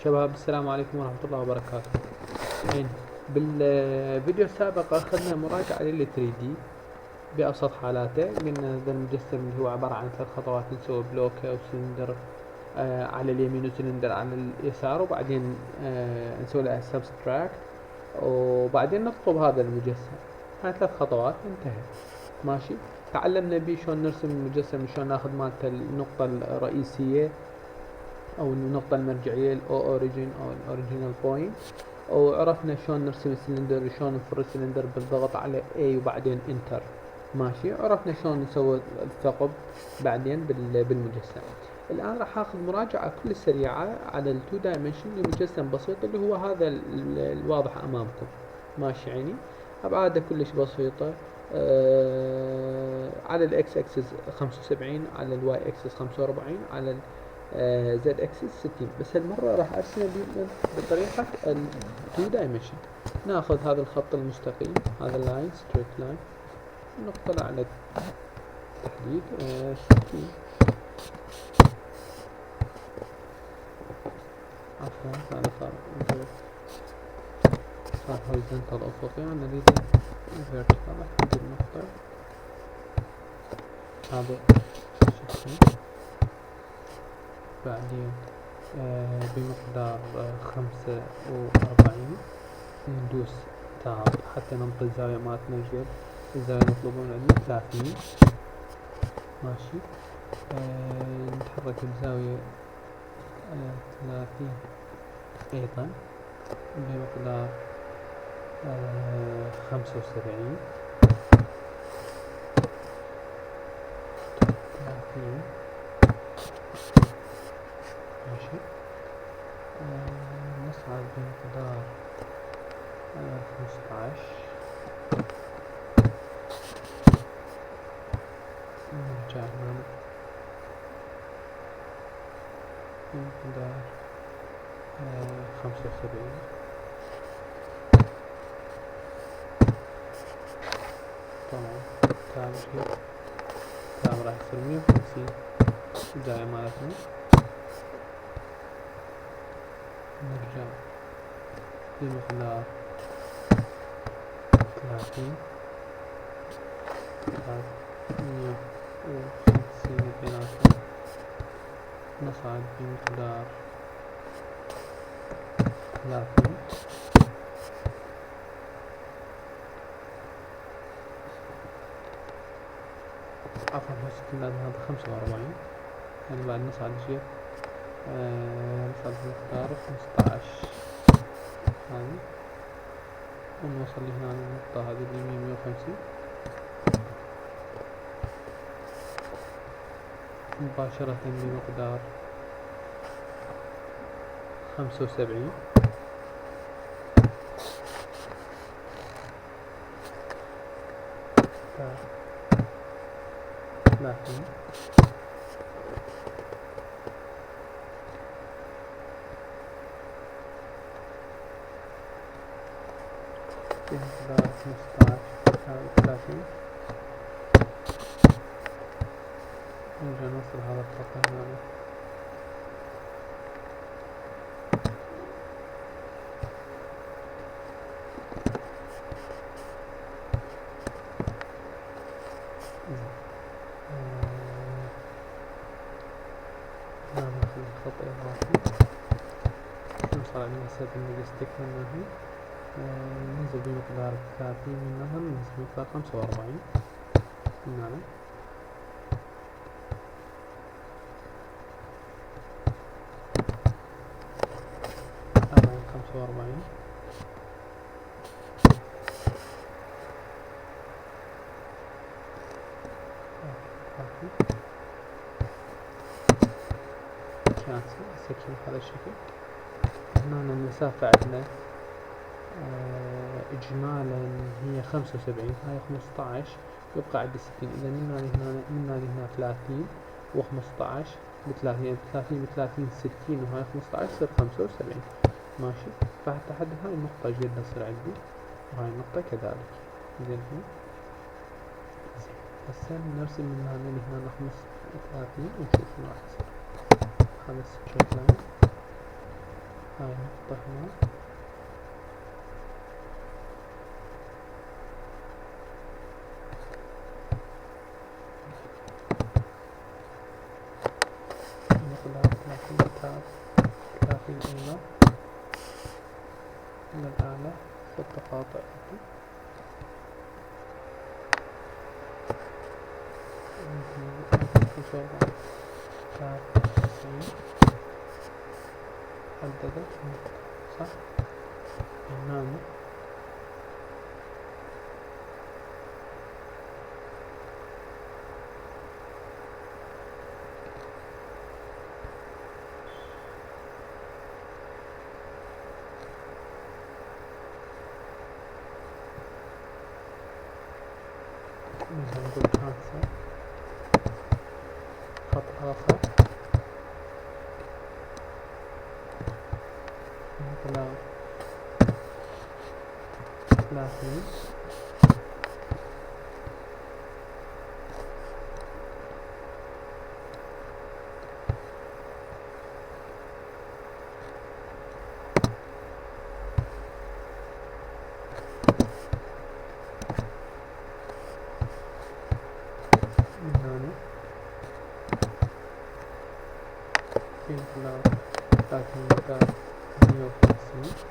شباب السلام عليكم ورحمة الله وبركاته. الحين بالفيديو السابق أخذنا مراجعة لل 3D بأبسط حالاته. قلنا هذا المجسم اللي هو عبارة عن 3 خطوات، نسوي بلوكة وسلندر على اليمين وسلندر على اليسار، وبعدين نسوي له سبستراكت، وبعدين نطلب هذا المجسم. هاي 3 خطوات انتهى. ماشي. تعلمنا بيه شلون نرسم المجسم، شلون ناخذ مالته النقطة الرئيسية او النقطة المرجعية اوريجين او الاوريجينال بوينت، وعرفنا شلون نرسم السلندر، شلون نفر السلندر بالضغط على A وبعدين انتر. ماشي. عرفنا شلون نسوي الثقب بعدين بالمجسم. الان راح اخذ مراجعة كل سريعة على التو دايمنشن لمجسم بسيط اللي هو هذا الواضح امامكم. ماشي عيني. ابعاده كلش بسيطة. على الاكس اكسس 75، على الواي اكسس 45، على زد اكسس 60. بس هالمرة راح ارسمه بطريقة التو دايمنشن. ناخذ هذا الخط المستقيم، هذا اللاين ستريت لاين، نقطة على التحديد 60. عفوا هذا صار هوريزونتال افقي، انا نريد فيرتيكال. احدد النقطة هذا 60. بعدين بمقدار 45 ندوس تاب حتى ننطي الزاوية مالتنا. جد الزاوية المطلوبة عندنا 30. ماشي. نتحرك بزاوية 30 أيضا بمقدار 75. 30. ماشي. نصعد بمقدار 15. نرجع هنا بمقدار 75. طبعا تاب راح يصير 150 الزاوية مالتنا. نرجع بمقدار 30. 150 بيناتهم. نصعد بمقدار 30. عفوا هذا 45. يعني بعد نصعد شيء نصعد بمقدار 15 هذه، ونوصل لهنا النقطة هذه اللي 150 مباشرة بمقدار 75. 30. بمقدار 15 تساوي 30. نرجع نوصل هذا الخط هنا. ناخذ الخط اضافي، نوصل على مسافة المجستيك من هنا. ننزل بمقدار 30 من هنا، ننزل بمقدار 45 من هنا. 45. كانسل سكين بهذا الشكل. هنا المسافة عندنا إجمالا هي 75، هاي 15 يبقى عندي 60. إذا من هنا لهنا 30 و15 ب30، 30 ب30 60، وهاي 15 تصير 75. ماشي. فحتى حد هاي النقطة جدا تصير عندي، وهاي النقطة كذلك. زين هنا زين. هسه نرسم من هنا لهنا 35 ونشوف شنو راح يصير. هذا ستريت لاين هاي نقطة هنا. مقدار 30 تاب، 30 أيضا من الأعلى 6 قاطع. تاب 90 حددت صح. هنا مثلا نقول حادثة، خط آخر مقدار 30 من هنا في مقدار 30 مقدار 150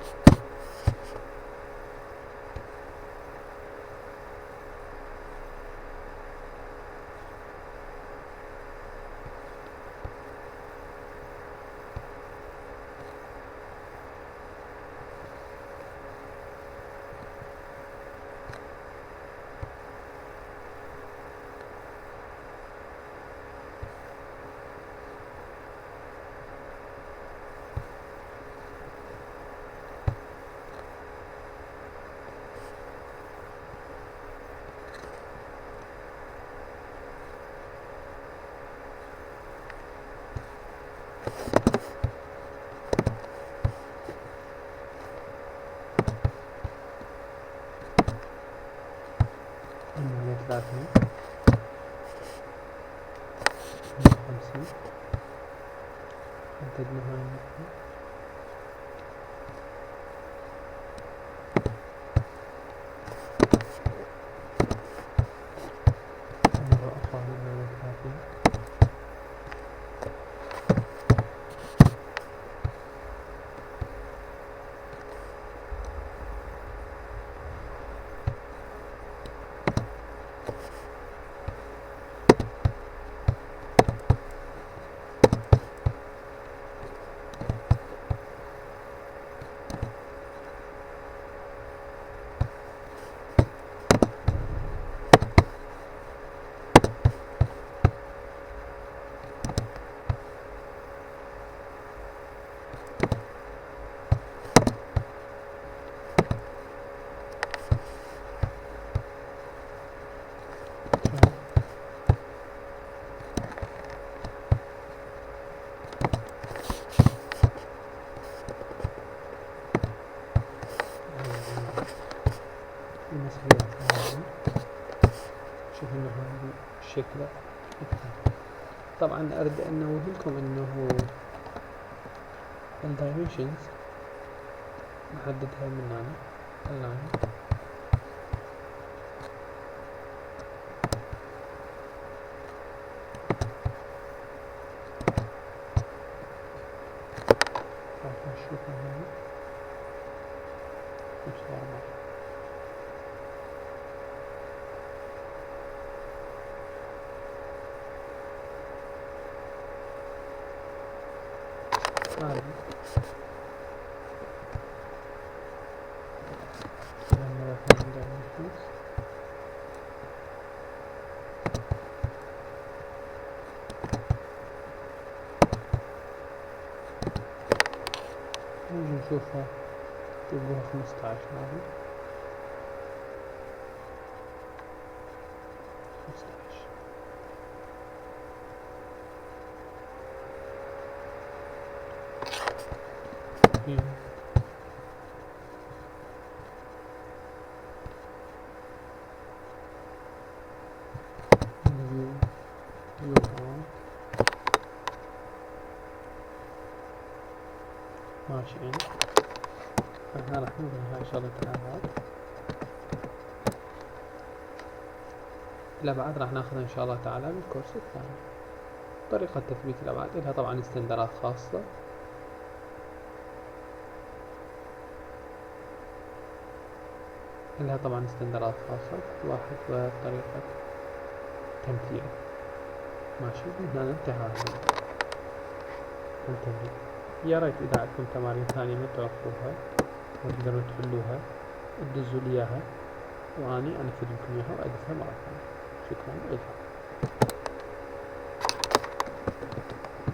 من 30 150 حددنا هاي النقطة. مرة أخرى من 30 المسافات هذه. شوف انه هذا الشكل الثاني. طبعا اريد ان انوه لكم انه الدايمنشنز نحددها من هنا اللاين. راح نشوفها هنا بصورة واضحة. هذه لما رحنا dimensions نجي نشوفها تبقى 15 هذه 15 هنا ماشي يعني احنا راح ننهي هاي شغلة الأبعاد. الأبعاد راح ناخذها إن شاء الله تعالى بالكورس الثاني. طريقة تثبيت الأبعاد لها طبعا استندرات خاصة، لها طبعا استندرات خاصة كل واحد وطريقة تمثيله. ماشي، هنا انتهى التمرين. يا ريت إذا عندكم تمارين ثانية ما توقفوها وتقدروا تحلوها تدزوا لي إياها وأني أنفذ لكم إياها وأدرسها مرة ثانية. شكرا لكم.